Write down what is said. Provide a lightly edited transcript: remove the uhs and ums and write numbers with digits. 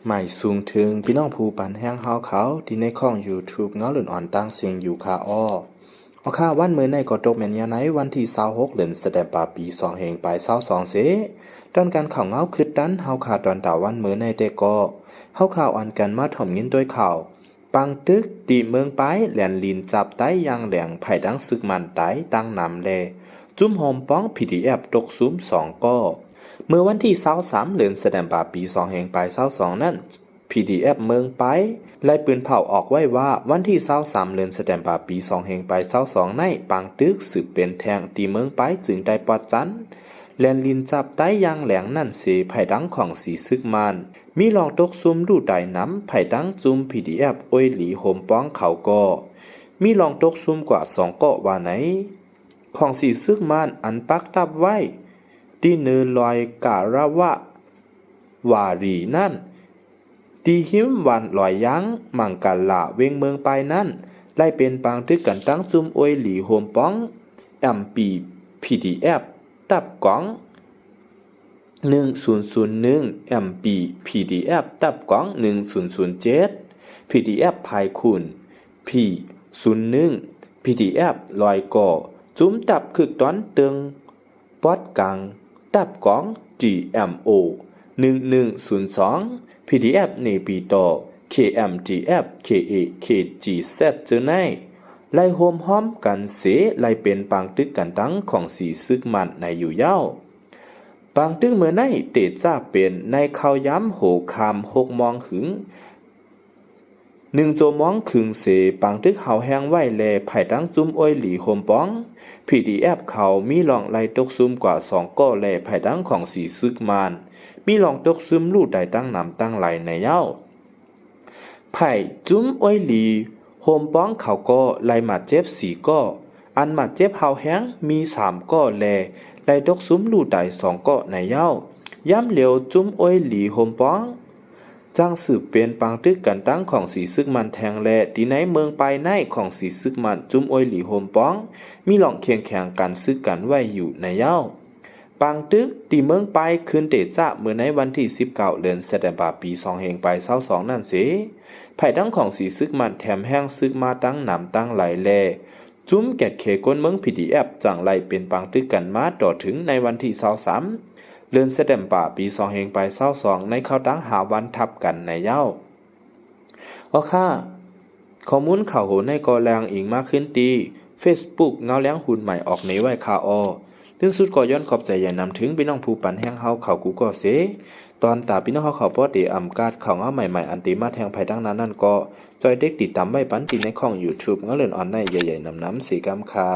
ใหม่สูงถึงพี่น้องผู้ปันแห้งเฮาเขาที่ในข้อง YouTube เงาหลุนอ่อนตั้งเสียงอยู่ค่ะค่าวันมื้อในก็ตกแม่นยาไหนวันที่26เดือนสะแดปาปี2แห่งปลาย22เสตอนการข่าวเงาคึดดันเฮาขาตอนตาวันมื้อในแต่ก็เฮาข่าวอันกันมาถ่อมยินด้วยข่าวปังตึกตีเมืองปายแหลนลินจับไต้ยางแหลงไผ่ดังซึกมันไต้ตั้งนำแลจุ้มโฮมป้อง PDF ตกซุ้ม2ก็เมื่อวันที่23เดือนสะแดปาปี2แห่งปลาย22นั้นPDF เมืองไปไล่ปืนเผาออกไว้ว่าวันที่23เดือนสะแดปาปี2แห่งไป22ในปังตึกสืบเป็นแทงตีเมืองไปจึงได้ปอดจันแลนลินจับใต้ยางแหลงนั่นเสไผ่ดังของสีซึกมันมีลองตกซุมดูไตน้ำไผ่ดังจุม PDF โอ้ยหลีโหมป้องเขาก็มีลองตกซุมกว่า2เกาะว่าไหนของสีซึกมันอันปักทับไว้ที่เนือลอยการะวะวารีนั่นตีหิมวันลอยยั้งมังกันละเวงเมืองไปนั่นไล่เป็นปางทึกกันตั้งจุมโอยหลีโฮมป้องMP PDF ตับกล่อง1001 MP PDF ตับกล่อง1007 PDF ภายคุณ P01 PDF ลอยก่อจุ้มตับคึกตอนตึงปอดกังตับกล่อง GMO 1102 PDF ในปีต่อ KMTF KA KGZ เจอในไล่โฮมห้อมกันเสไล่เป็นปางตึกกันตั้งของสีซึกมันในอยู่เย้าปางตึกเมื่อในเตจ้าเป็นในข่าวย้ำโหคาม6 มองหึง1 โจมองขึงเสปางตึกเฮาแห้งไว้แลไผ่ตั้งจุ้มอ้อยหลีโฮมป้อง PDF เขามีลองไล่ตกซุมกว่า2ก้อแลไผ่ตั้งของสีซึกมันมีลองตกซึมลู่ใดตั้งนำตั้งไหลในเย้าไผ่จุ้มอ้อยหลีโฮมป้องเขาก็ไล่มาเจ็บ4ก้ออันมาเจ็บเฮาแห้งมี3ก้อแลไล่ตกซุมลู่ใด2ก้อในเย้าย้ำเหลียวจุ้มอ้อยหลีโฮมป้องจังสืบเป็นปางตึกกันตั้งของสีซึกมันแทงแลที่ในเมืองไปในของสีซึกมันจุ้มอ้อยหลีโฮมป้องมีหล่องเคียงแข่งกันซึกกันไว้อยู่ในเย้าปางตึกตีเมืองไปคืนเตจ้าเมื่อในวันที่19เดือนสะแดปาปี2แห่งไป22นั่นเสไผ่ตั้งของสีซึกมันแถมแห้งซึกมาตั้งนำตั้งไหลแลจุ้มแกดเขก้นเมือง PDF จังไหลเป็นปางตึกกันมาต่อถึงในวันที่23เดือนสะแดปาปี2แห่งไป22ในเข้าตั้งหาวันทับกันในเย้าข้อมูลข่าวโหในกอแรงอิงมากขึ้นตี Facebook เงาแล้งหุ่นใหม่ออกในไว้ข่าวถึงสุดก็ย้อนขอบใจอย่านำถึงพี่น้องผู้ปันแห้งเฮาเขากูก็เสตอนตาพี่น้องเฮาเขาป้อเตอำกาดเขาเงาใหม่ๆอันติมาแทงไผดังนั้นนั่นก็จอยเด็กติดตามไว้ปันติในของ YouTube เงาเลื่อนออนในใหญ่ๆนำสีกำคา